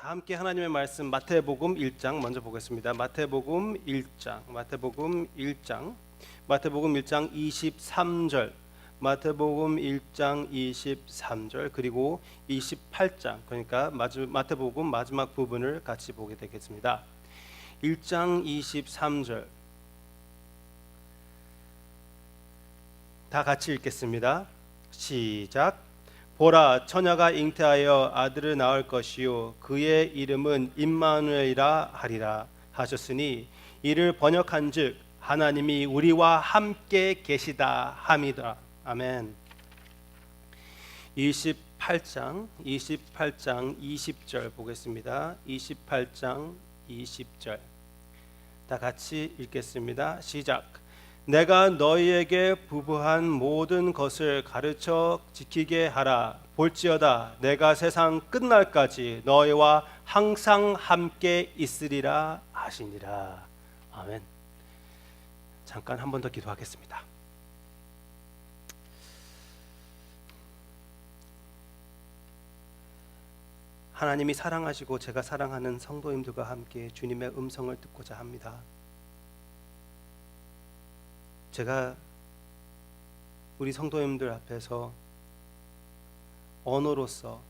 다 함께 하나님의 말씀 마태복음 1장 먼저 보겠습니다. 마태복음 1장 23절, 마태복음 1장 23절 그리고 28장, 그러니까 마태복음 마지막 부분을 같이 보게 되겠습니다. 1장 23절 다 같이 읽겠습니다. 시작. 보라, 처녀가 잉태하여 아들을 낳을 것이요 그의 이름은 임마누엘이라 하리라 하셨으니 이를 번역한즉 하나님이 우리와 함께 계시다 함이더라. 아멘. 28장 20절 보겠습니다. 28장 20절 다 같이 읽겠습니다. 시작. 내가 너희에게 부부한 모든 것을 가르쳐 지키게 하라. 볼지어다 내가 세상 끝날까지 너희와 항상 함께 있으리라 하시니라. 아멘. 잠깐 한 번 더 기도하겠습니다. 하나님이 사랑하시고 제가 사랑하는 성도님들과 함께 주님의 음성을 듣고자 합니다. 제가 우리 성도님들 앞에서 언어로서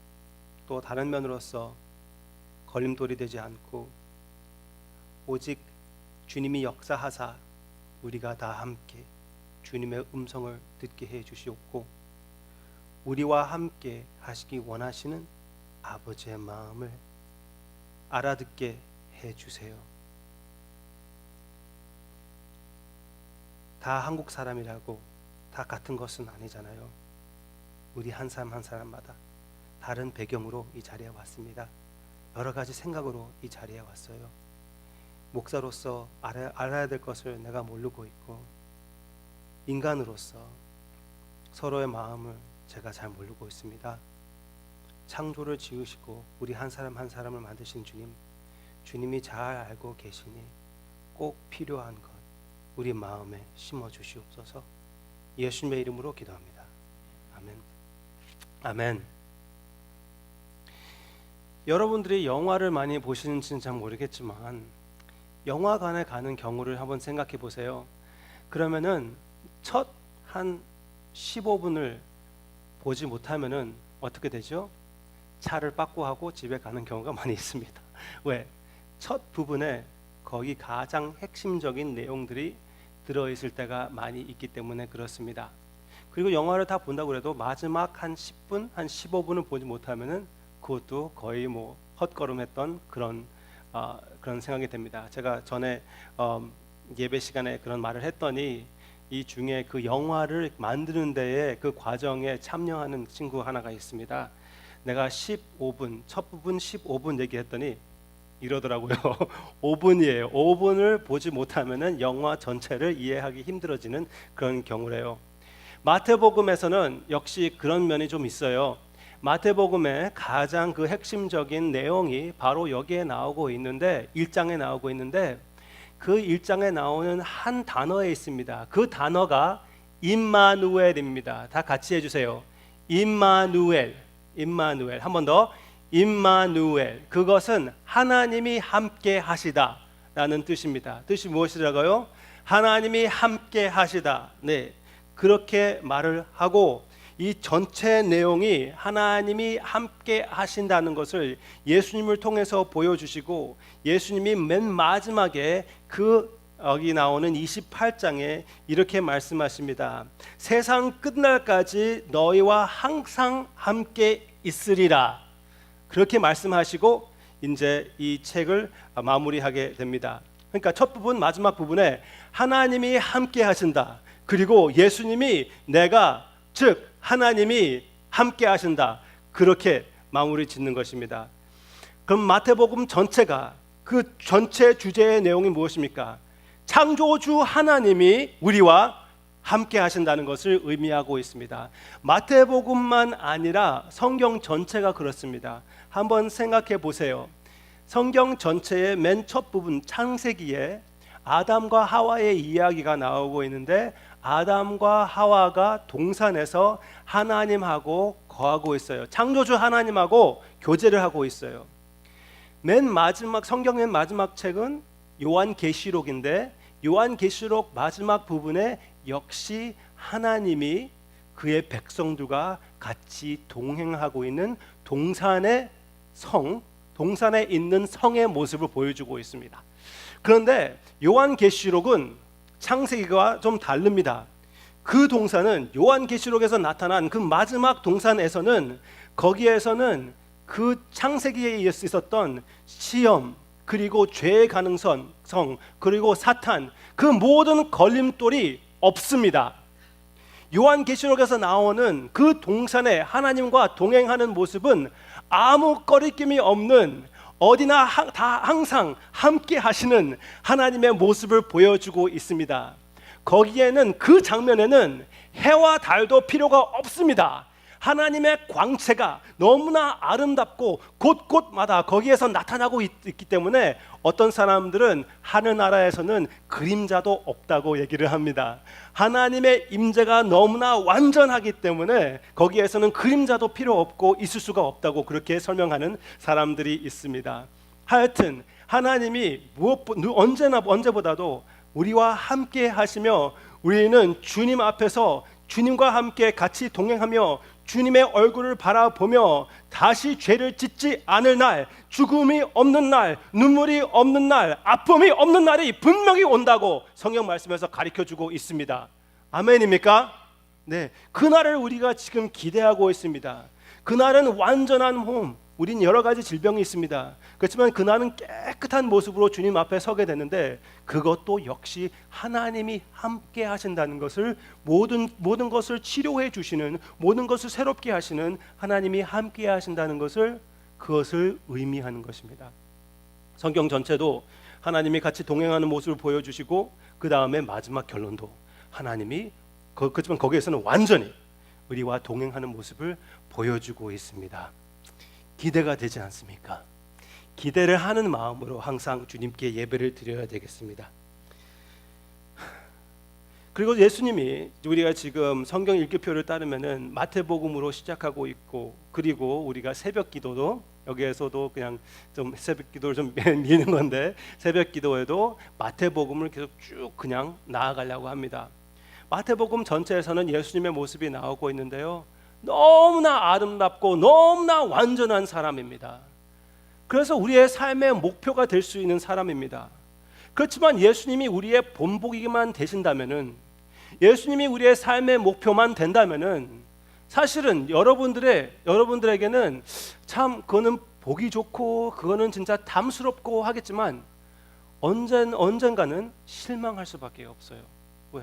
또 다른 면으로서 걸림돌이 되지 않고 오직 주님이 역사하사 우리가 다 함께 주님의 음성을 듣게 해 주시옵고 우리와 함께 하시기 원하시는 아버지의 마음을 알아듣게 해 주세요. 다 한국 사람이라고 다 같은 것은 아니잖아요. 우리 한 사람 한 사람마다 다른 배경으로 이 자리에 왔습니다. 여러 가지 생각으로 이 자리에 왔어요. 목사로서 알아야 될 것을 내가 모르고 있고 인간으로서 서로의 마음을 제가 잘 모르고 있습니다. 창조를 지으시고 우리 한 사람 한 사람을 만드신 주님이 잘 알고 계시니 꼭 필요한 것 우리 마음에 심어 주시옵소서. 예수님의 이름으로 기도합니다. 아멘. 아멘. 여러분들이 영화를 많이 보시는지는 잘 모르겠지만 영화관에 가는 경우를 한번 생각해 보세요. 그러면은 첫 한 15분을 보지 못하면은 어떻게 되죠? 차를 빠꾸하고 집에 가는 경우가 많이 있습니다. 왜? 첫 부분에 거기 가장 핵심적인 내용들이 들어있을 때가 많이 있기 때문에 그렇습니다. 그리고 영화를 다 본다고 해도 마지막 한 10분, 한 15분을 보지 못하면은 그것도 거의 뭐 헛걸음했던 그런 생각이 됩니다. 제가 전에 예배 시간에 그런 말을 했더니 이 중에 그 영화를 만드는 데에 그 과정에 참여하는 친구 하나가 있습니다. 내가 15분, 첫 부분 15분 얘기했더니 이러더라고요. 5분이에요. 5분을 보지 못하면은 영화 전체를 이해하기 힘들어지는 그런 경우래요. 마태복음에서는 역시 그런 면이 좀 있어요. 마태복음의 가장 그 핵심적인 내용이 바로 여기에 나오고 있는데 1장에 나오고 있는데 그 1장에 나오는 한 단어에 있습니다. 그 단어가 임마누엘입니다. 다 같이 해주세요. 임마누엘. 한 번 더. 임마누엘. 그것은 하나님이 함께 하시다 라는 뜻입니다. 뜻이 무엇이라고요? 하나님이 함께 하시다. 네, 그렇게 말을 하고 이 전체 내용이 하나님이 함께 하신다는 것을 예수님을 통해서 보여주시고 예수님이 맨 마지막에 여기 나오는 28장에 이렇게 말씀하십니다. 세상 끝날까지 너희와 항상 함께 있으리라. 그렇게 말씀하시고 이제 이 책을 마무리하게 됩니다. 그러니까 첫 부분 마지막 부분에 하나님이 함께 하신다. 그리고 예수님이 즉 하나님이 함께 하신다. 그렇게 마무리 짓는 것입니다. 그럼 마태복음 전체가 그 전체 주제의 내용이 무엇입니까? 창조주 하나님이 우리와 함께 하신다는 것을 의미하고 있습니다. 마태복음만 아니라 성경 전체가 그렇습니다. 한번 생각해 보세요. 성경 전체의 맨 첫 부분 창세기에 아담과 하와의 이야기가 나오고 있는데 아담과 하와가 동산에서 하나님하고 거하고 있어요. 창조주 하나님하고 교제를 하고 있어요. 맨 마지막 성경 맨 마지막 책은 요한계시록인데 요한계시록 마지막 부분에 역시 하나님이 그의 백성들과 같이 동행하고 있는 동산에 있는 성의 모습을 보여주고 있습니다. 그런데 요한계시록은 창세기와 좀 다릅니다. 그 동산은 요한계시록에서 나타난 그 마지막 동산에서는 거기에서는 그 창세기에 있었던 시험 그리고 죄의 가능성 그리고 사탄 그 모든 걸림돌이 없습니다. 요한계시록에서 나오는 그 동산에 하나님과 동행하는 모습은 아무 거리낌이 없는 어디나 다 항상 함께 하시는 하나님의 모습을 보여주고 있습니다. 거기에는 그 장면에는 해와 달도 필요가 없습니다. 하나님의 광채가 너무나 아름답고 곳곳마다 거기에서 나타나고 있기 때문에 어떤 사람들은 하늘나라에서는 그림자도 없다고 얘기를 합니다. 하나님의 임재가 너무나 완전하기 때문에 거기에서는 그림자도 필요 없고 있을 수가 없다고 그렇게 설명하는 사람들이 있습니다. 하여튼 하나님이 언제보다도 우리와 함께 하시며 우리는 주님 앞에서 주님과 함께 같이 동행하며 주님의 얼굴을 바라보며 다시 죄를 짓지 않을 날, 죽음이 없는 날, 눈물이 없는 날, 아픔이 없는 날이 분명히 온다고 성경 말씀에서 가르쳐주고 있습니다. 아멘입니까? 네, 그날을 우리가 지금 기대하고 있습니다. 그날은 완전한 몸, 우린 여러 가지 질병이 있습니다. 그렇지만 그날은 깨끗한 모습으로 주님 앞에 서게 되는데 그것도 역시 하나님이 함께 하신다는 것을 모든 것을 치료해 주시는 모든 것을 새롭게 하시는 하나님이 함께 하신다는 것을 그것을 의미하는 것입니다. 성경 전체도 하나님이 같이 동행하는 모습을 보여주시고 그 다음에 마지막 결론도 하나님이 그렇지만 거기에서는 완전히 우리와 동행하는 모습을 보여주고 있습니다. 기대가 되지 않습니까? 기대를 하는 마음으로 항상 주님께 예배를 드려야 되겠습니다. 그리고 예수님이 우리가 지금 성경 읽기표를 따르면은 마태복음으로 시작하고 있고 그리고 우리가 새벽 기도도 여기에서도 그냥 좀 새벽 기도를 좀 미는 건데 새벽 기도에도 마태복음을 계속 쭉 그냥 나아가려고 합니다. 마태복음 전체에서는 예수님의 모습이 나오고 있는데요. 너무나 아름답고 너무나 완전한 사람입니다. 그래서 우리의 삶의 목표가 될 수 있는 사람입니다. 그렇지만 예수님이 우리의 본보기만 되신다면은 예수님이 우리의 삶의 목표만 된다면은 사실은 여러분들에게는 참 그거는 보기 좋고 그거는 진짜 탐스럽고 하겠지만 언젠가는 실망할 수밖에 없어요. 왜?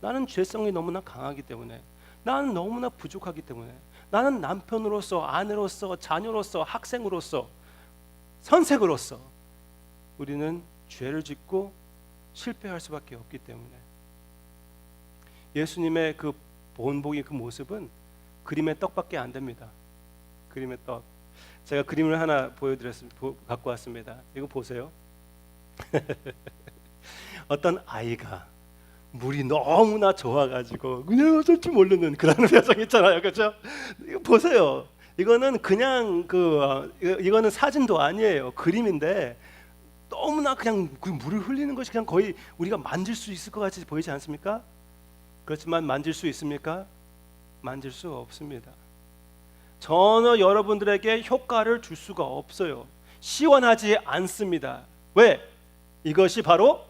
나는 죄성이 너무나 강하기 때문에 나는 너무나 부족하기 때문에 나는 남편으로서 아내로서 자녀로서 학생으로서 선생으로서 우리는 죄를 짓고 실패할 수밖에 없기 때문에 예수님의 그 본보기 그 모습은 그림의 떡밖에 안 됩니다. 그림의 떡. 제가 그림을 하나 갖고 왔습니다. 이거 보세요. 어떤 아이가 물이 너무나 좋아가지고 그냥 어쩔 줄 모르는 그런 표정 있잖아요, 그렇죠? 이거 보세요. 이거는 그냥 이거는 사진도 아니에요. 그림인데 너무나 그냥 그 물을 흘리는 것이 그냥 거의 우리가 만질 수 있을 것 같이 보이지 않습니까? 그렇지만 만질 수 있습니까? 만질 수 없습니다. 전혀 여러분들에게 효과를 줄 수가 없어요. 시원하지 않습니다. 왜? 이것이 바로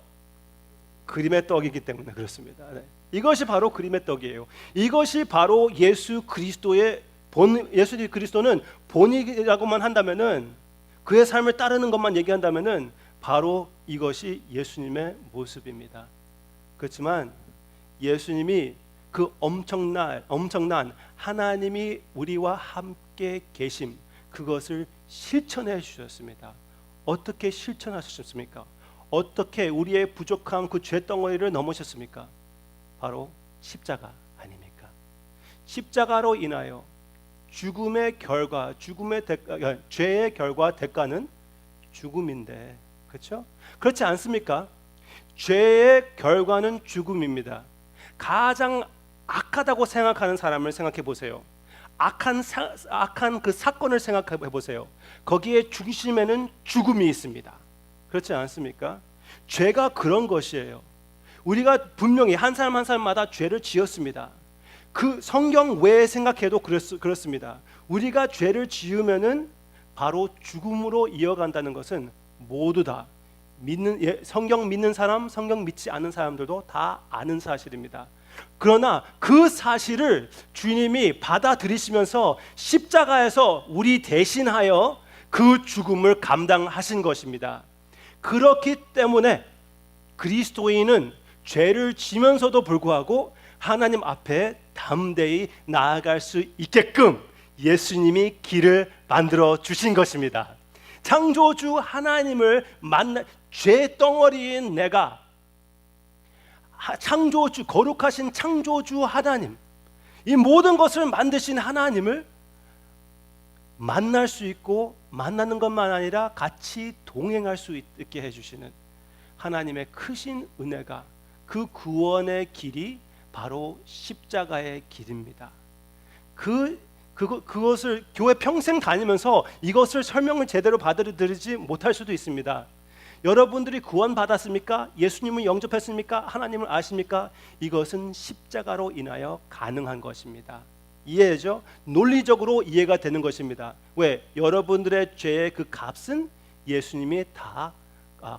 그림의 떡이기 때문에 그렇습니다. 네. 이것이 바로 그림의 떡이에요. 이것이 바로 예수 그리스도의 예수 그리스도는 본이라고만 한다면은 그의 삶을 따르는 것만 얘기한다면은 바로 이것이 예수님의 모습입니다. 그렇지만 예수님이 그 엄청난 하나님이 우리와 함께 계심 그것을 실천해 주셨습니다. 어떻게 실천하셨습니까? 어떻게 우리의 부족한 그 죄덩어리를 넘으셨습니까? 바로 십자가 아닙니까? 십자가로 인하여 죽음의 결과, 죄의 결과 대가는 죽음인데, 그렇죠? 그렇지 않습니까? 죄의 결과는 죽음입니다. 가장 악하다고 생각하는 사람을 생각해 보세요. 악한 그 사건을 생각해 보세요. 거기에 중심에는 죽음이 있습니다. 그렇지 않습니까? 죄가 그런 것이에요. 우리가 분명히 한 사람 한 사람마다 죄를 지었습니다. 그 성경 외에 생각해도 그렇습니다. 우리가 죄를 지으면은 바로 죽음으로 이어간다는 것은 모두 다 성경 믿는 사람, 성경 믿지 않는 사람들도 다 아는 사실입니다. 그러나 그 사실을 주님이 받아들이시면서 십자가에서 우리 대신하여 그 죽음을 감당하신 것입니다. 그렇기 때문에 그리스도인은 죄를 지면서도 불구하고 하나님 앞에 담대히 나아갈 수 있게끔 예수님이 길을 만들어 주신 것입니다. 창조주 하나님을 만나 죄 덩어리인 내가 창조주, 거룩하신 창조주 하나님, 이 모든 것을 만드신 하나님을 만날 수 있고 만나는 것만 아니라 같이 동행할 수 있게 해주시는 하나님의 크신 은혜가, 그 구원의 길이 바로 십자가의 길입니다. 그것을 교회 평생 다니면서 이것을 설명을 제대로 받아들이지 못할 수도 있습니다. 여러분들이 구원 받았습니까? 예수님을 영접했습니까? 하나님을 아십니까? 이것은 십자가로 인하여 가능한 것입니다. 이해죠? 논리적으로 이해가 되는 것입니다. 왜? 여러분들의 죄의 그 값은 예수님이 다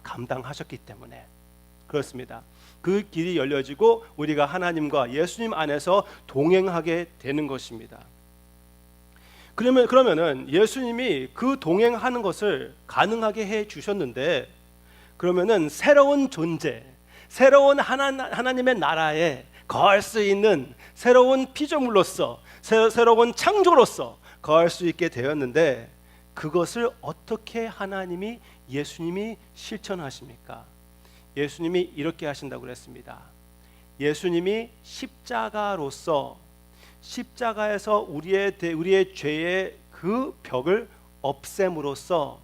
감당하셨기 때문에 그렇습니다. 그 길이 열려지고 우리가 하나님과 예수님 안에서 동행하게 되는 것입니다. 그러면은 예수님이 그 동행하는 것을 가능하게 해 주셨는데, 그러면은 새로운 존재, 새로운 하나님의 나라에 거할 수 있는 새로운 피조물로서, 새로운 창조로서 거할 수 있게 되었는데, 그것을 어떻게 하나님이, 예수님이 실천하십니까? 예수님이 이렇게 하신다고 그랬습니다. 예수님이 십자가로서, 십자가에서 우리의 죄의 그 벽을 없앰으로써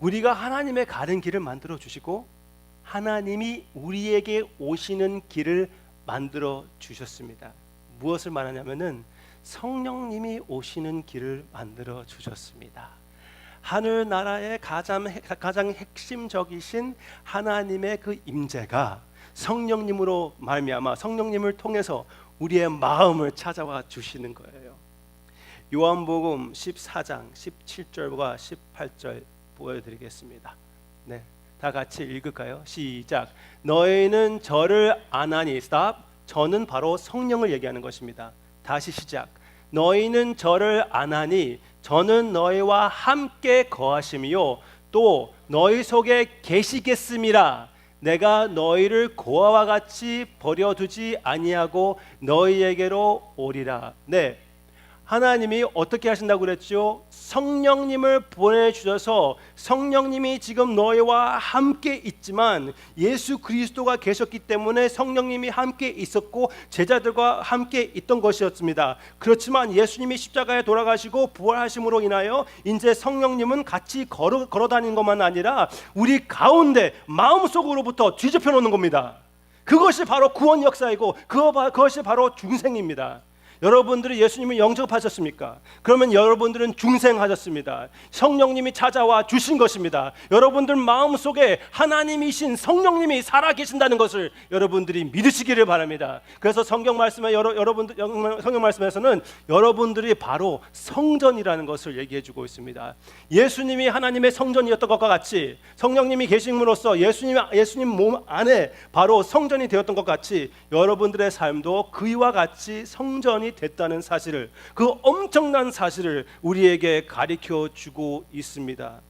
우리가 하나님의 가는 길을 만들어 주시고 하나님이 우리에게 오시는 길을 만들어 주셨습니다. 무엇을 말하냐면은 성령님이 오시는 길을 만들어 주셨습니다. 하늘나라의 가장 핵심적이신 하나님의 그 임재가 성령님으로 말미암아, 성령님을 통해서 우리의 마음을 찾아와 주시는 거예요. 요한복음 14장 17절과 18절 보여드리겠습니다. 네, 다 같이 읽을까요? 시작. 너희는 저를 아나니, stop. 저는 바로 성령을 얘기하는 것입니다. 다시 시작. 너희는 저를 아나니 저는 너희와 함께 거하심이요 또 너희 속에 계시겠음이라. 내가 너희를 고아와 같이 버려두지 아니하고 너희에게로 오리라. 네, 하나님이 어떻게 하신다고 그랬죠? 성령님을 보내주셔서 성령님이 지금 너희와 함께 있지만 예수 그리스도가 계셨기 때문에 성령님이 함께 있었고 제자들과 함께 있던 것이었습니다. 그렇지만 예수님이 십자가에 돌아가시고 부활하심으로 인하여 이제 성령님은 같이 걸어다니는 것만 아니라 우리 가운데 마음속으로부터 뒤집혀 놓는 겁니다. 그것이 바로 구원 역사이고 그것이 바로 중생입니다. 여러분들이 예수님을 영접하셨습니까? 그러면 여러분들은 중생하셨습니다. 성령님이 찾아와 주신 것입니다. 여러분들 마음속에 하나님이신 성령님이 살아계신다는 것을 여러분들이 믿으시기를 바랍니다. 그래서 성경 말씀에서는 여러분들이 바로 성전이라는 것을 얘기해주고 있습니다. 예수님이 하나님의 성전이었던 것과 같이 성령님이 계심으로써 예수님 몸 안에 바로 성전이 되었던 것 같이 여러분들의 삶도 그와 같이 성전이 됐다는 사실을, 그 엄청난 사실을 우리에게 가르쳐 주고 있습니다.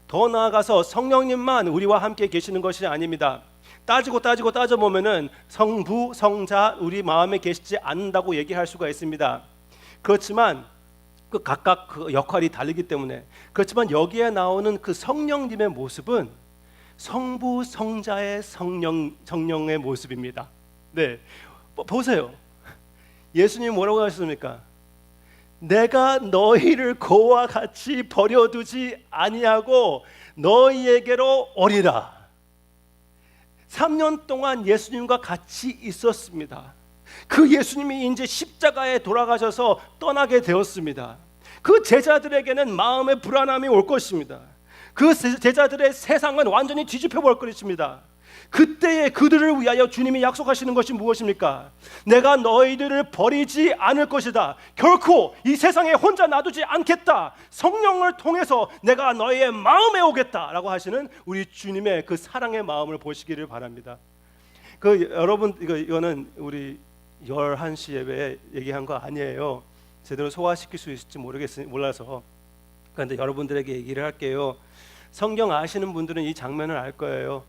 더 나아가서 성령님만 우리와 함께 계시는 것이 아닙니다. 따져보면은 성부, 성자 우리 마음에 계시지 않는다고 얘기할 수가 있습니다. 그렇지만 각각 그 역할이 다르기 때문에, 그렇지만 여기에 나오는 그 성령님의 모습은 성부, 성자의 성령의 모습입니다. 네, 보세요. 예수님 뭐라고 하셨습니까? 내가 너희를 고와 같이 버려두지 아니하고 너희에게로 오리라. 3년 동안 예수님과 같이 있었습니다. 그 예수님이 이제 십자가에 돌아가셔서 떠나게 되었습니다. 그 제자들에게는 마음의 불안함이 올 것입니다. 그 제자들의 세상은 완전히 뒤집혀 볼 것입니다. 그때에 그들을 위하여 주님이 약속하시는 것이 무엇입니까? 내가 너희들을 버리지 않을 것이다. 결코 이 세상에 혼자 놔두지 않겠다. 성령을 통해서 내가 너희의 마음에 오겠다라고 하시는 우리 주님의 그 사랑의 마음을 보시기를 바랍니다. 여러분 이거는 우리 11시 예배에 얘기한 거 아니에요. 제대로 소화시킬 수 있을지 몰라서 그런데 여러분들에게 얘기를 할게요. 성경 아시는 분들은 이 장면을 알 거예요.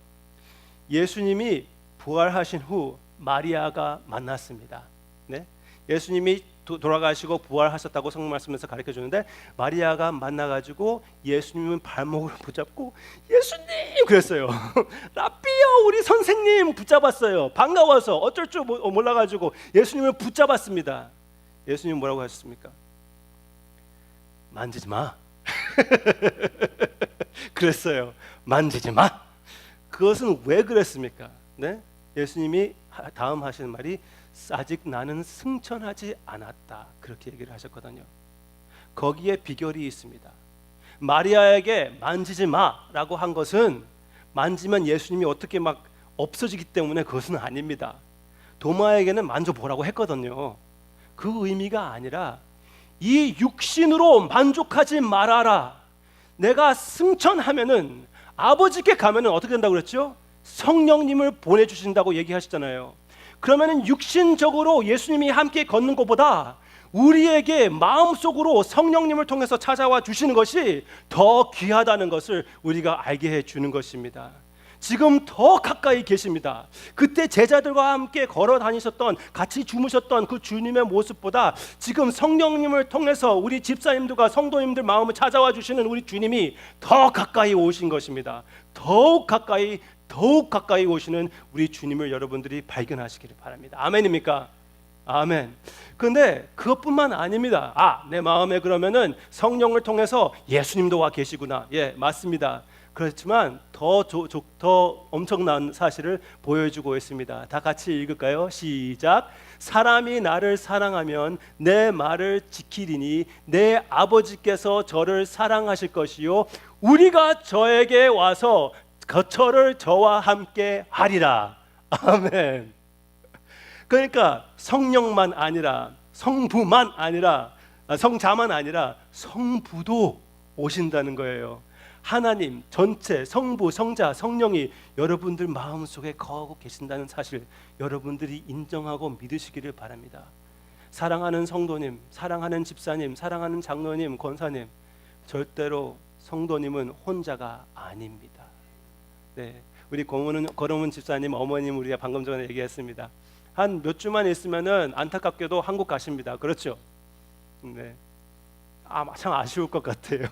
예수님이 부활하신 후 마리아가 만났습니다. 네? 예수님이 돌아가시고 부활하셨다고 성경 말씀에서 가르쳐 주는데 마리아가 만나가지고 예수님은 발목을 붙잡고 예수님 그랬어요. 라삐요 우리 선생님 붙잡았어요. 반가워서 어쩔 줄 몰라가지고 예수님을 붙잡았습니다. 예수님 뭐라고 하셨습니까? 만지지 마. 그랬어요. 만지지 마. 그것은 왜 그랬습니까? 네? 예수님이 다음 하시는 말이 아직 나는 승천하지 않았다. 그렇게 얘기를 하셨거든요. 거기에 비결이 있습니다. 마리아에게 만지지 마라고 한 것은 만지면 예수님이 어떻게 막 없어지기 때문에 그것은 아닙니다. 도마에게는 만져보라고 했거든요. 그 의미가 아니라 이 육신으로 만족하지 말아라. 내가 승천하면은 아버지께 가면은 어떻게 된다고 그랬죠? 성령님을 보내주신다고 얘기하시잖아요. 그러면은 육신적으로 예수님이 함께 걷는 것보다 우리에게 마음속으로 성령님을 통해서 찾아와 주시는 것이 더 귀하다는 것을 우리가 알게 해주는 것입니다. 지금 더 가까이 계십니다. 그때 제자들과 함께 걸어 다니셨던 같이 주무셨던 그 주님의 모습보다 지금 성령님을 통해서 우리 집사님들과 성도님들 마음을 찾아와 주시는 우리 주님이 더 가까이 오신 것입니다. 더욱 가까이 오시는 우리 주님을 여러분들이 발견하시기를 바랍니다. 아멘입니까? 아멘. 근데 그것뿐만 아닙니다. 내 마음에 그러면은 성령을 통해서 예수님도 와 계시구나. 예, 맞습니다. 그렇지만 더 엄청난 사실을 보여주고 있습니다. 다 같이 읽을까요? 시작. 사람이 나를 사랑하면 내 말을 지키리니 내 아버지께서 저를 사랑하실 것이요 우리가 저에게 와서 저를 저와 함께 하리라. 아멘. 그러니까 성령만 아니라 성부만 아니라 성자만 아니라 성부도 오신다는 거예요. 하나님 전체 성부, 성자, 성령이 여러분들 마음속에 거하고 계신다는 사실 여러분들이 인정하고 믿으시기를 바랍니다. 사랑하는 성도님, 사랑하는 집사님, 사랑하는 장로님, 권사님, 절대로 성도님은 혼자가 아닙니다. 네, 우리 권호문 집사님, 어머님 우리가 방금 전에 얘기했습니다. 한 몇 주만 있으면은 안타깝게도 한국 가십니다. 그렇죠? 네. 참 아쉬울 것 같아요.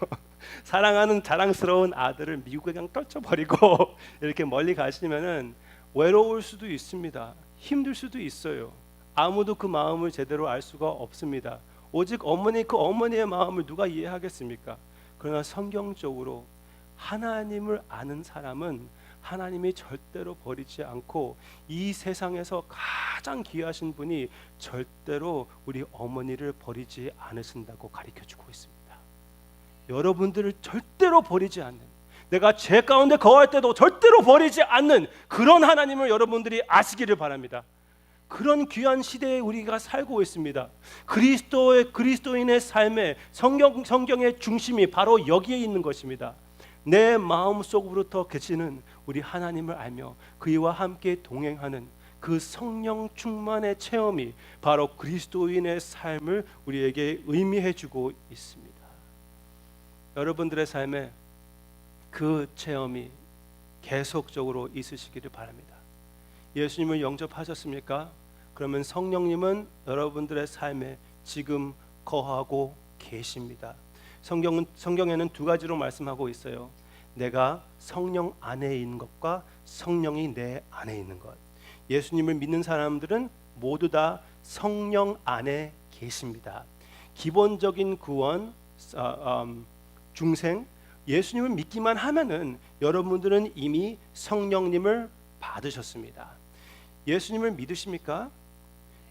사랑하는 자랑스러운 아들을 미국에 그냥 떨쳐버리고 이렇게 멀리 가시면은 외로울 수도 있습니다. 힘들 수도 있어요. 아무도 그 마음을 제대로 알 수가 없습니다. 오직 그 어머니의 마음을 누가 이해하겠습니까? 그러나 성경적으로 하나님을 아는 사람은 하나님이 절대로 버리지 않고 이 세상에서 가장 귀하신 분이 절대로 우리 어머니를 버리지 않으신다고 가르쳐주고 있습니다. 여러분들을 절대로 버리지 않는, 내가 죄 가운데 거할 때도 절대로 버리지 않는 그런 하나님을 여러분들이 아시기를 바랍니다. 그런 귀한 시대에 우리가 살고 있습니다. 그리스도인의 삶의 성경의 중심이 바로 여기에 있는 것입니다. 내 마음속으로부터 계시는 우리 하나님을 알며 그이와 함께 동행하는 그 성령 충만의 체험이 바로 그리스도인의 삶을 우리에게 의미해 주고 있습니다. 여러분들의 삶에 그 체험이 계속적으로 있으시기를 바랍니다. 예수님을 영접하셨습니까? 그러면 성령님은 여러분들의 삶에 지금 거하고 계십니다. 성경에는 두 가지로 말씀하고 있어요. 내가 성령 안에 있는 것과 성령이 내 안에 있는 것. 예수님을 믿는 사람들은 모두 다 성령 안에 계십니다. 기본적인 구원, 중생, 예수님을 믿기만 하면은 여러분들은 이미 성령님을 받으셨습니다. 예수님을 믿으십니까?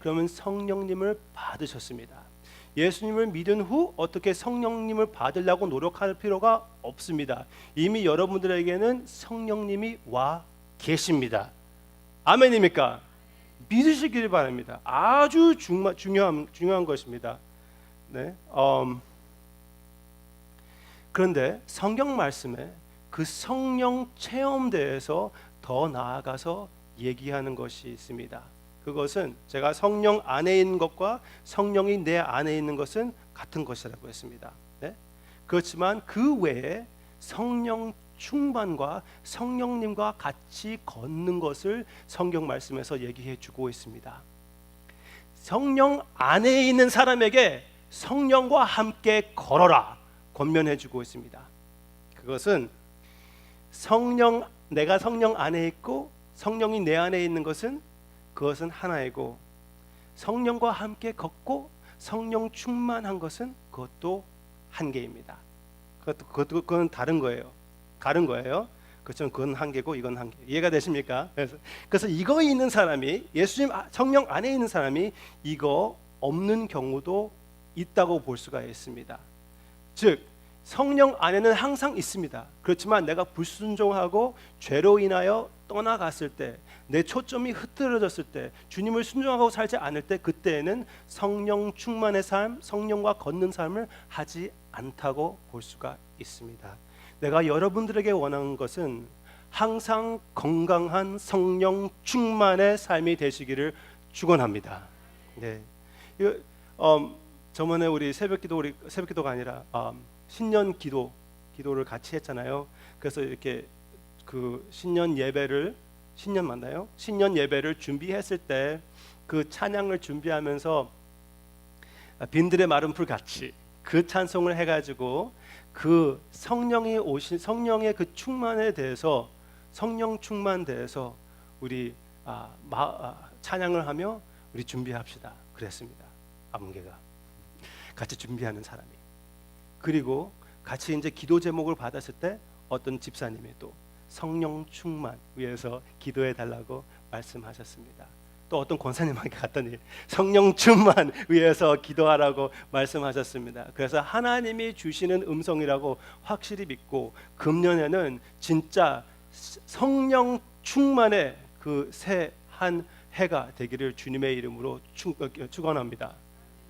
그러면 성령님을 받으셨습니다. 예수님을 믿은 후 어떻게 성령님을 받으려고 노력할 필요가 없습니다. 이미 여러분들에게는 성령님이 와 계십니다. 아멘입니까? 믿으시길 바랍니다. 아주 중요한 것입니다. 네. 그런데 성경 말씀에 그 성령 체험대에서 더 나아가서 얘기하는 것이 있습니다. 그것은 제가 성령 안에 있는 것과 성령이 내 안에 있는 것은 같은 것이라고 했습니다. 네? 그렇지만 그 외에 성령 충만과 성령님과 같이 걷는 것을 성경 말씀에서 얘기해 주고 있습니다. 성령 안에 있는 사람에게 성령과 함께 걸어라 권면해 주고 있습니다. 그것은 내가 성령 안에 있고 성령이 내 안에 있는 것은 그것은 하나이고, 성령과 함께 걷고 성령 충만한 것은 그것도 한 개입니다. 그건 다른 거예요. 그렇죠? 그건 한 개고 이건 한 개. 이해가 되십니까? 그래서 이거 있는 사람이, 예수님 성령 안에 있는 사람이 이거 없는 경우도 있다고 볼 수가 있습니다. 즉 성령 안에는 항상 있습니다. 그렇지만 내가 불순종하고 죄로 인하여 떠나갔을 때, 내 초점이 흐트러졌을 때, 주님을 순종하고 살지 않을 때, 그때에는 성령 충만의 삶, 성령과 걷는 삶을 하지 않다고 볼 수가 있습니다. 내가 여러분들에게 원하는 것은 항상 건강한 성령 충만의 삶이 되시기를 축원합니다. 네. 저번에 우리 새벽기도가 아니라 신년 기도를 같이 했잖아요. 그래서 이렇게 그 신년 예배를 준비했을 때 그 찬양을 준비하면서 빈들의 마른 풀 같이 그 찬송을 해가지고 그 성령의 그 충만에 대해서, 성령 충만 대해서 우리 찬양을 하며 우리 준비합시다 그랬습니다. 아문계가 같이 준비하는 사람이. 그리고 같이 이제 기도 제목을 받았을 때 어떤 집사님이 또 성령 충만 위해서 기도해 달라고 말씀하셨습니다. 또 어떤 권사님에게 갔더니 성령 충만 위해서 기도하라고 말씀하셨습니다. 그래서 하나님이 주시는 음성이라고 확실히 믿고 금년에는 진짜 성령 충만의 그 새 한 해가 되기를 주님의 이름으로 축원합니다.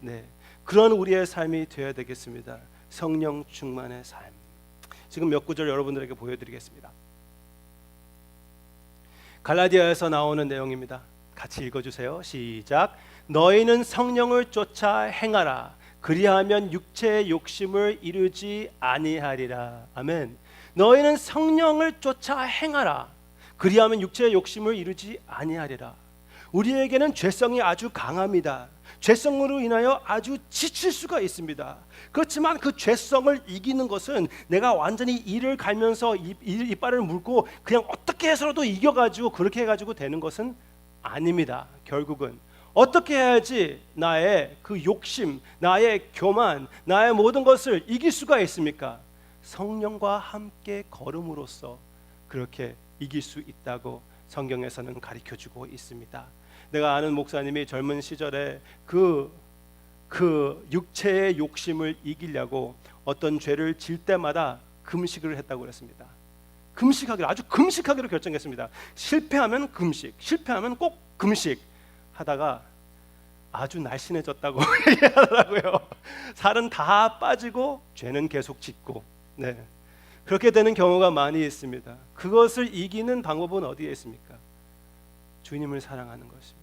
네, 그런 우리의 삶이 되어야 되겠습니다. 성령 충만의 삶. 지금 몇 구절 여러분들에게 보여드리겠습니다. 갈라디아에서 나오는 내용입니다. 같이 읽어주세요. 시작. 너희는 성령을 쫓아 행하라. 그리하면 육체의 욕심을 이루지 아니하리라. 아멘. 너희는 성령을 쫓아 행하라. 그리하면 육체의 욕심을 이루지 아니하리라. 우리에게는 죄성이 아주 강합니다. 죄성으로 인하여 아주 지칠 수가 있습니다. 그렇지만 그 죄성을 이기는 것은 내가 완전히 이를 갈면서 이빨을 물고 그냥 어떻게 해서라도 이겨가지고 그렇게 해가지고 되는 것은 아닙니다. 결국은 어떻게 해야지 나의 그 욕심, 나의 교만, 나의 모든 것을 이길 수가 있습니까? 성령과 함께 걸음으로써 그렇게 이길 수 있다고 성경에서는 가르쳐주고 있습니다. 내가 아는 목사님이 젊은 시절에 그 육체의 욕심을 이기려고 어떤 죄를 질 때마다 금식을 했다고 그랬습니다. 아주 금식하기로 결정했습니다. 실패하면 금식, 실패하면 꼭 금식 하다가 아주 날씬해졌다고 얘기하더라고요. 살은 다 빠지고 죄는 계속 짓고, 네, 그렇게 되는 경우가 많이 있습니다. 그것을 이기는 방법은 어디에 있습니까? 주님을 사랑하는 것입니다.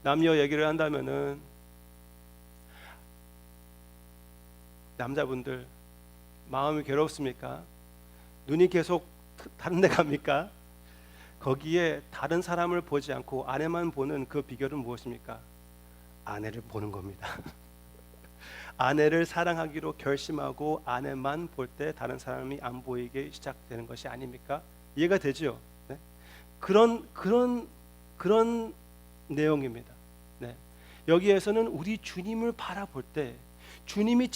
남녀 얘기를 한다면은 남자분들 마음이 괴롭습니까? 눈이 계속 다른 데 갑니까? 거기에 다른 사람을 보지 않고 아내만 보는 그 비결은 무엇입니까? 아내를 보는 겁니다. 아내를 사랑하기로 결심하고 아내만 볼 때 다른 사람이 안 보이게 시작되는 것이 아닙니까? 이해가 되죠? 네? 그런 내용입니다. 네. 여기에서는 우리 주님을 바라볼 때 주님이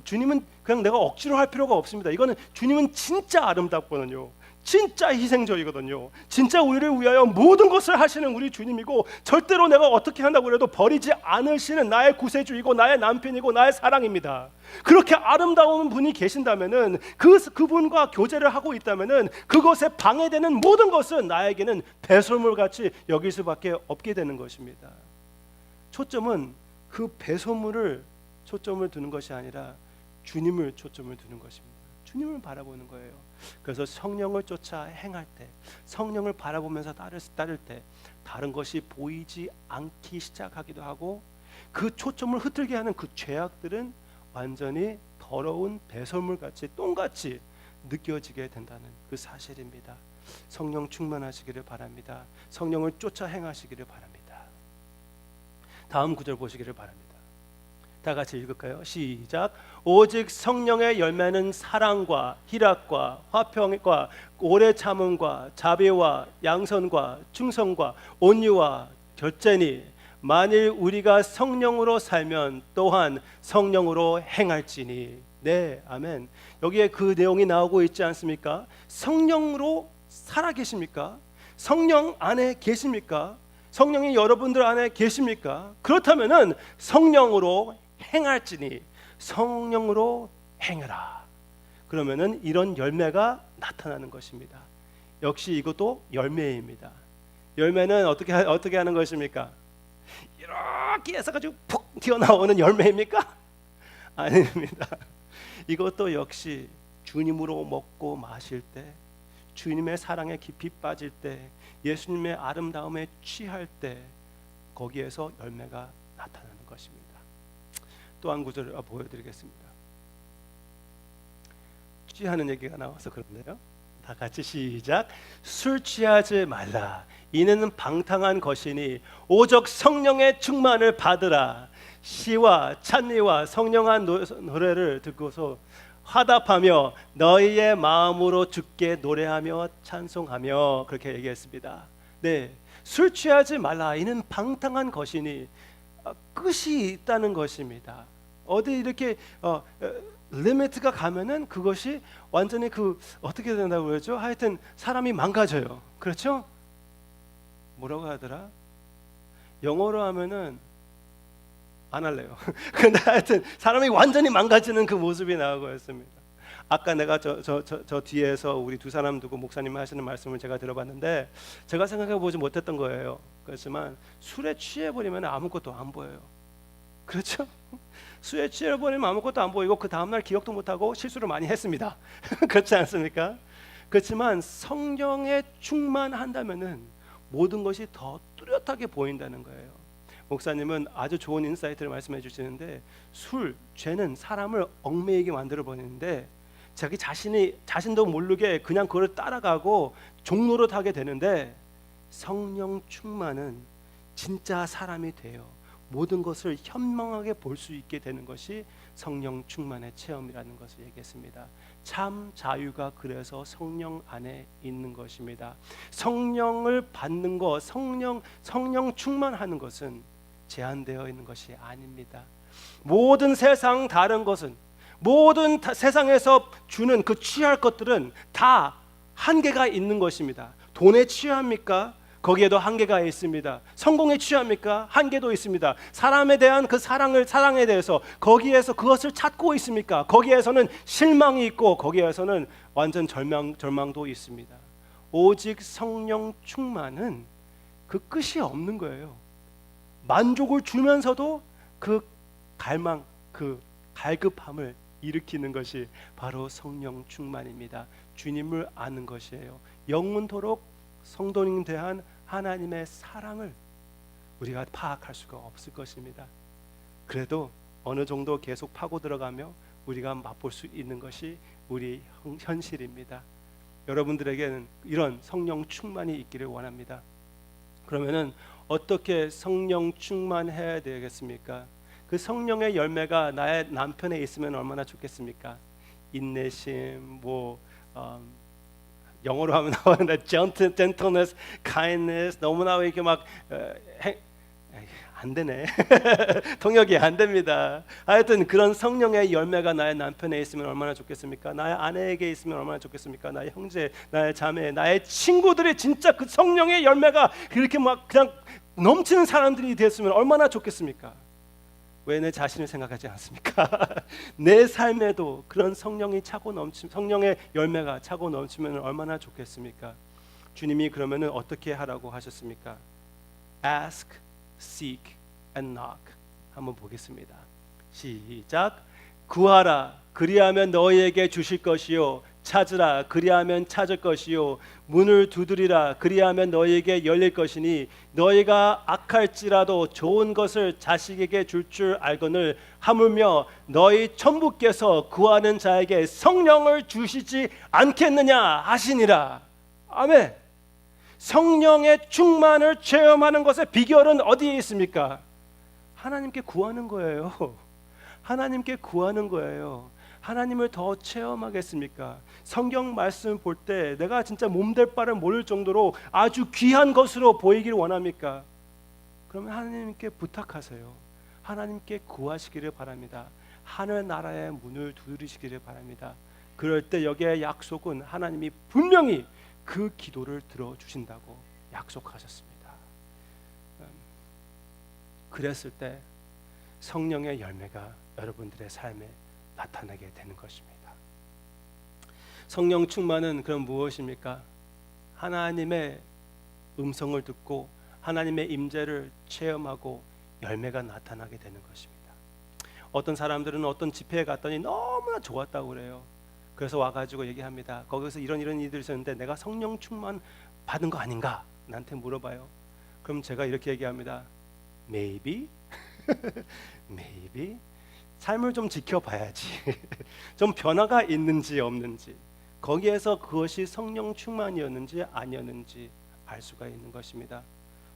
주님은 그냥 내가 억지로 할 필요가 없습니다. 이거는 주님은 진짜 아름답거든요. 진짜 희생적이거든요. 진짜 우리를 위하여 모든 것을 하시는 우리 주님이고, 절대로 내가 어떻게 한다고 해도 버리지 않으시는 나의 구세주이고 나의 남편이고 나의 사랑입니다. 그렇게 아름다운 분이 계신다면은, 그분과 교제를 하고 있다면은, 그것에 방해되는 모든 것은 나에게는 배설물같이 여길 수밖에 없게 되는 것입니다. 초점은 그 배설물을 초점을 두는 것이 아니라 주님을 초점을 두는 것입니다. 주님을 바라보는 거예요. 그래서 성령을 쫓아 행할 때, 성령을 바라보면서 따를 때 다른 것이 보이지 않기 시작하기도 하고, 그 초점을 흐트게 하는 그 죄악들은 완전히 더러운 배설물같이 똥같이 느껴지게 된다는 그 사실입니다. 성령 충만하시기를 바랍니다. 성령을 쫓아 행하시기를 바랍니다. 다음 구절 보시기를 바랍니다. 다 같이 읽을까요? 시작. 오직 성령의 열매는 사랑과 희락과 화평과 오래 참음과 자비와 양선과 충성과 온유와 절제니, 만일 우리가 성령으로 살면 또한 성령으로 행할지니. 네, 아멘. 여기에 그 내용이 나오고 있지 않습니까? 성령으로 살아 계십니까? 성령 안에 계십니까? 성령이 여러분들 안에 계십니까? 그렇다면은 성령으로 행할지니, 성령으로 행하라. 그러면은 이런 열매가 나타나는 것입니다. 역시 이것도 열매입니다. 열매는 어떻게 하는 것입니까? 이렇게 해서 가지고 푹 튀어나오는 열매입니까? 아닙니다. 이것도 역시 주님으로 먹고 마실 때, 주님의 사랑에 깊이 빠질 때, 예수님의 아름다움에 취할 때, 거기에서 열매가 나타나는 것입니다. 또 한 구절을 보여드리겠습니다. 취하는 얘기가 나와서 그런데요, 다 같이 시작. 술 취하지 말라. 이는 방탕한 것이니 오직 성령의 충만을 받으라. 시와 찬미와 성령한 노래를 듣고서 화답하며 너희의 마음으로 주께 노래하며 찬송하며, 그렇게 얘기했습니다. 네, 술 취하지 말라. 이는 방탕한 것이니 끝이 있다는 것입니다. 어디 이렇게 리미트가 가면은 그것이 완전히 어떻게 된다고 그러죠? 하여튼 사람이 망가져요. 그렇죠? 뭐라고 하더라? 영어로 하면은 안 할래요. 근데 하여튼 사람이 완전히 망가지는 그 모습이 나오고 있습니다. 아까 내가 저 뒤에서 우리 두 사람 두고 목사님 하시는 말씀을 제가 들어봤는데, 제가 생각해 보지 못했던 거예요. 그렇지만 술에 취해버리면 아무것도 안 보여요. 그렇죠? 술에 취해버리면 아무것도 안 보이고 그 다음날 기억도 못하고 실수를 많이 했습니다. 그렇지 않습니까? 그렇지만 성령에 충만한다면은 모든 것이 더 뚜렷하게 보인다는 거예요. 목사님은 아주 좋은 인사이트를 말씀해 주시는데, 죄는 사람을 얽매이게 만들어 버리는데, 자기 자신도 모르게 그냥 그걸 따라가고 종노릇하게 되는데, 성령 충만은 진짜 사람이 돼요. 모든 것을 현명하게 볼 수 있게 되는 것이 성령 충만의 체험이라는 것을 얘기했습니다. 참 자유가 그래서 성령 안에 있는 것입니다. 성령을 받는 것, 성령 충만하는 것은 제한되어 있는 것이 아닙니다. 모든 세상 다른 것은, 모든 세상에서 주는 그 취할 것들은 다 한계가 있는 것입니다. 돈에 취합니까? 거기에도 한계가 있습니다. 성공에 취합니까? 한계도 있습니다. 사람에 대한 그 사랑에 대해서 거기에서 그것을 찾고 있습니까? 거기에서는 실망이 있고 거기에서는 완전 절망도 있습니다. 오직 성령 충만은 그 끝이 없는 거예요. 만족을 주면서도 그 갈망, 그 갈급함을 일으키는 것이 바로 성령 충만입니다. 주님을 아는 것이에요. 영원토록 성도님 대한 하나님의 사랑을 우리가 파악할 수가 없을 것입니다. 그래도 어느 정도 계속 파고 들어가며 우리가 맛볼 수 있는 것이 우리 현실입니다. 여러분들에게는 이런 성령 충만이 있기를 원합니다. 그러면은 어떻게 성령 충만해야 되겠습니까? 그 성령의 열매가 나의 남편에 있으면 얼마나 좋겠습니까? 인내심, 영어로 하면 나오는데 gentleness, kindness, 너무나 이렇게 막 안 되네. 통역이 안 됩니다. 하여튼 그런 성령의 열매가 나의 남편에 있으면 얼마나 좋겠습니까? 나의 아내에게 있으면 얼마나 좋겠습니까? 나의 형제, 나의 자매, 나의 친구들이 진짜 그 성령의 열매가 그렇게 막 그냥 넘치는 사람들이 됐으면 얼마나 좋겠습니까? 왜 내 자신을 생각하지 않습니까? 내 삶에도 그런 성령이 차고 성령의 열매가 차고 넘치면 얼마나 좋겠습니까? 주님이 그러면은 어떻게 하라고 하셨습니까? Ask, seek, and knock. 한번 보겠습니다. 시작. 구하라, 그리하면 너희에게 주실 것이요. 찾으라, 그리하면 찾을 것이요. 문을 두드리라, 그리하면 너희에게 열릴 것이니 너희가 악할지라도 좋은 것을 자식에게 줄 알거늘 하물며 너희 천부께서 구하는 자에게 성령을 주시지 않겠느냐 하시니라. 아멘. 성령의 충만을 체험하는 것의 비결은 어디에 있습니까? 하나님께 구하는 거예요. 하나님께 구하는 거예요. 하나님을 더 체험하겠습니까? 성경 말씀 볼 때 내가 진짜 몸될 바를 모를 정도로 아주 귀한 것으로 보이기를 원합니까? 그러면 하나님께 부탁하세요. 하나님께 구하시기를 바랍니다. 하늘 나라의 문을 두드리시기를 바랍니다. 그럴 때 여기에 약속은 하나님이 분명히 그 기도를 들어주신다고 약속하셨습니다. 그랬을 때 성령의 열매가 여러분들의 삶에 나타나게 되는 것입니다. 성령 충만은 그럼 무엇입니까? 하나님의 음성을 듣고 하나님의 임재를 체험하고 열매가 나타나게 되는 것입니다. 어떤 사람들은 어떤 집회에 갔더니 너무나 좋았다고 그래요. 그래서 와가지고 얘기합니다. 거기서 이런 일들이 있었는데 내가 성령 충만 받은 거 아닌가? 나한테 물어봐요. 그럼 제가 이렇게 얘기합니다. Maybe, maybe. 삶을 좀 지켜봐야지. 좀 변화가 있는지 없는지, 거기에서 그것이 성령 충만이었는지 아니었는지 알 수가 있는 것입니다.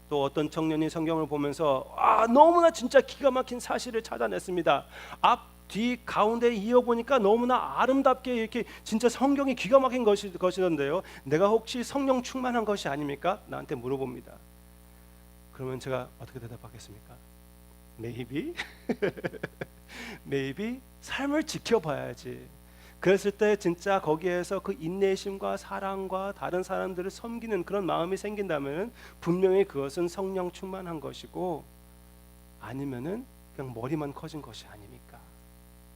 또 어떤 청년이 성경을 보면서 너무나 진짜 기가 막힌 사실을 찾아냈습니다. 앞, 뒤, 가운데 이어보니까 너무나 아름답게 이렇게 진짜 성경이 기가 막힌 것이던데요. 내가 혹시 성령 충만한 것이 아닙니까? 나한테 물어봅니다. 그러면 제가 어떻게 대답하겠습니까? Maybe? Maybe? 삶을 지켜봐야지. 그랬을 때 진짜 거기에서 그 인내심과 사랑과 다른 사람들을 섬기는 그런 마음이 생긴다면 분명히 그것은 성령 충만한 것이고, 아니면은 그냥 머리만 커진 것이 아닙니까?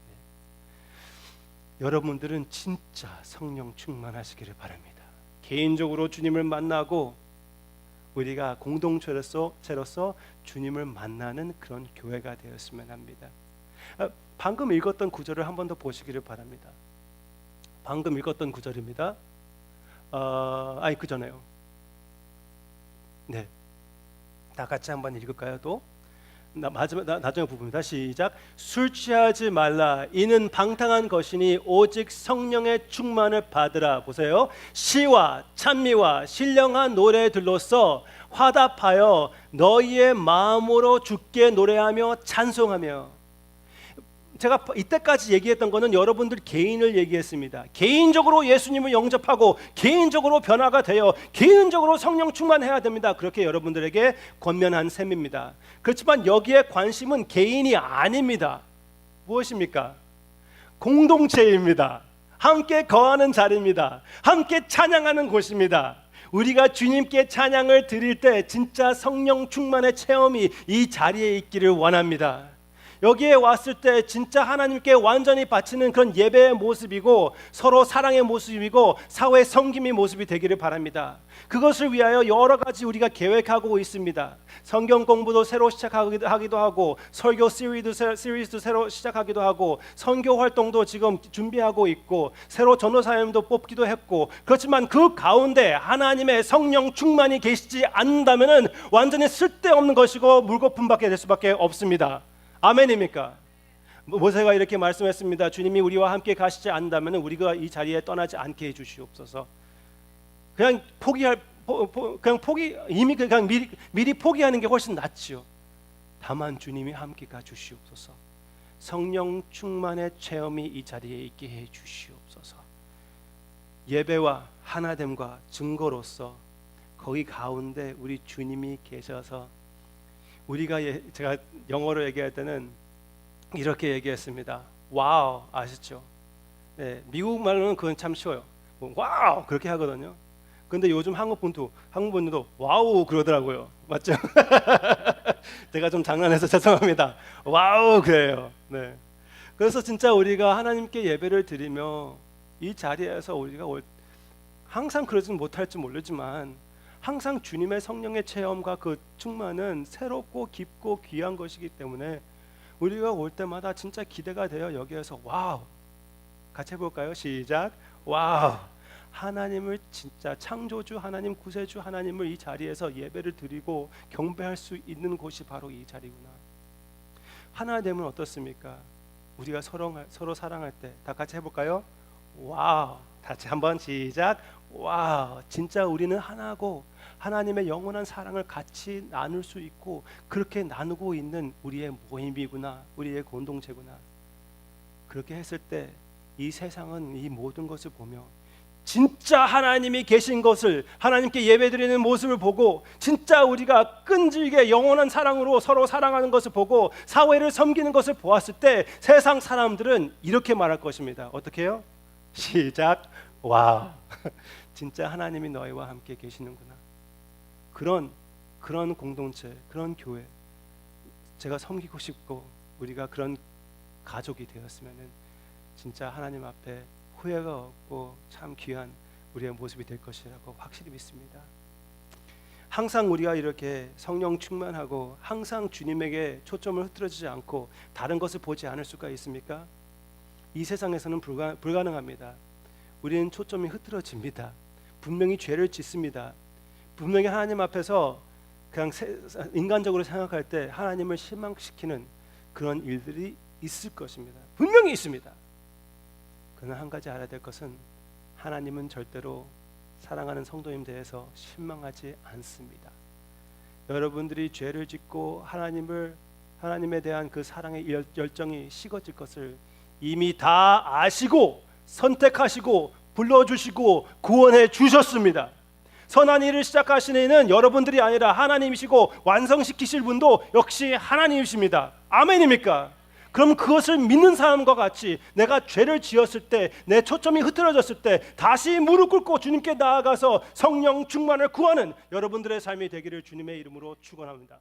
네. 여러분들은 진짜 성령 충만하시기를 바랍니다. 개인적으로 주님을 만나고 우리가 공동체로서 주님을 만나는 그런 교회가 되었으면 합니다. 방금 읽었던 구절을 한 번 더 보시기를 바랍니다. 방금 읽었던 구절입니다. 그 전에요. 네, 다 같이 한번 읽을까요? 또 나중에 부분입니다. 시작. 술 취하지 말라. 이는 방탕한 것이니 오직 성령의 충만을 받으라. 보세요. 시와 찬미와 신령한 노래들로서 화답하여 너희의 마음으로 주께 노래하며 찬송하며. 제가 이때까지 얘기했던 거는 여러분들 개인을 얘기했습니다. 개인적으로 예수님을 영접하고 개인적으로 변화가 되어 개인적으로 성령 충만해야 됩니다. 그렇게 여러분들에게 권면한 셈입니다. 그렇지만 여기에 관심은 개인이 아닙니다. 무엇입니까? 공동체입니다. 함께 거하는 자리입니다. 함께 찬양하는 곳입니다. 우리가 주님께 찬양을 드릴 때 진짜 성령 충만의 체험이 이 자리에 있기를 원합니다. 여기에 왔을 때 진짜 하나님께 완전히 바치는 그런 예배의 모습이고 서로 사랑의 모습이고 사회 섬김의 모습이 되기를 바랍니다. 그것을 위하여 여러 가지 우리가 계획하고 있습니다. 성경 공부도 새로 시작하기도 하고 설교 시리즈도 새로 시작하기도 하고 선교 활동도 지금 준비하고 있고 새로 전도사님도 뽑기도 했고, 그렇지만 그 가운데 하나님의 성령 충만이 계시지 않는다면 완전히 쓸데없는 것이고 물거품밖에 될 수밖에 없습니다. 아멘입니까? 모세가 이렇게 말씀했습니다. 주님이 우리와 함께 가시지 않는다면 우리가 이 자리에 떠나지 않게 해주시옵소서. 그냥 미리 포기하는 게 훨씬 낫지요. 다만 주님이 함께 가 주시옵소서. 성령 충만의 체험이 이 자리에 있게 해 주시옵소서. 예배와 하나됨과 증거로서 거기 가운데 우리 주님이 계셔서 제가 영어로 얘기할 때는 이렇게 얘기했습니다. 와우, 아시죠? 네, 미국 말로는 그건 참 쉬워요. 와우 그렇게 하거든요. 근데 요즘 한국 분들도 와우 그러더라고요. 맞죠? 제가 좀 장난해서 죄송합니다. 와우 그래요. 네. 그래서 진짜 우리가 하나님께 예배를 드리며 이 자리에서 우리가 항상 그러진 못할지 모르지만 항상 주님의 성령의 체험과 그 충만은 새롭고 깊고 귀한 것이기 때문에 우리가 올 때마다 진짜 기대가 돼요. 여기에서 와우 같이 해볼까요? 시작. 와우, 하나님을 진짜 창조주 하나님, 구세주 하나님을 이 자리에서 예배를 드리고 경배할 수 있는 곳이 바로 이 자리구나. 하나님은 어떻습니까? 우리가 서로 사랑할 때 다 같이 해볼까요? 와우, 다시 한번 시작. 와우, 진짜 우리는 하나고 하나님의 영원한 사랑을 같이 나눌 수 있고 그렇게 나누고 있는 우리의 모임이구나, 우리의 공동체구나. 그렇게 했을 때 이 세상은 이 모든 것을 보며 진짜 하나님이 계신 것을, 하나님께 예배드리는 모습을 보고 진짜 우리가 끈질게 영원한 사랑으로 서로 사랑하는 것을 보고 사회를 섬기는 것을 보았을 때 세상 사람들은 이렇게 말할 것입니다. 어떻게 해요? 시작. 와우, 진짜 하나님이 너희와 함께 계시는구나. 그런 공동체, 그런 교회 제가 섬기고 싶고 우리가 그런 가족이 되었으면은 진짜 하나님 앞에 후회가 없고 참 귀한 우리의 모습이 될 것이라고 확실히 믿습니다. 항상 우리가 이렇게 성령 충만하고 항상 주님에게 초점을 흐트러지지 않고 다른 것을 보지 않을 수가 있습니까? 이 세상에서는 불가능합니다. 우리는 초점이 흐트러집니다. 분명히 죄를 짓습니다. 분명히 하나님 앞에서 그냥 인간적으로 생각할 때 하나님을 실망시키는 그런 일들이 있을 것입니다. 분명히 있습니다. 그러나 한 가지 알아야 될 것은 하나님은 절대로 사랑하는 성도님 대해서 실망하지 않습니다. 여러분들이 죄를 짓고 하나님에 대한 그 사랑의 열정이 식어질 것을 이미 다 아시고 선택하시고 불러주시고 구원해 주셨습니다. 선한 일을 시작하시는 이는 여러분들이 아니라 하나님이시고 완성시키실 분도 역시 하나님이십니다. 아멘입니까? 그럼 그것을 믿는 사람과 같이 내가 죄를 지었을 때, 내 초점이 흐트러졌을 때 다시 무릎 꿇고 주님께 나아가서 성령 충만을 구하는 여러분들의 삶이 되기를 주님의 이름으로 축원합니다.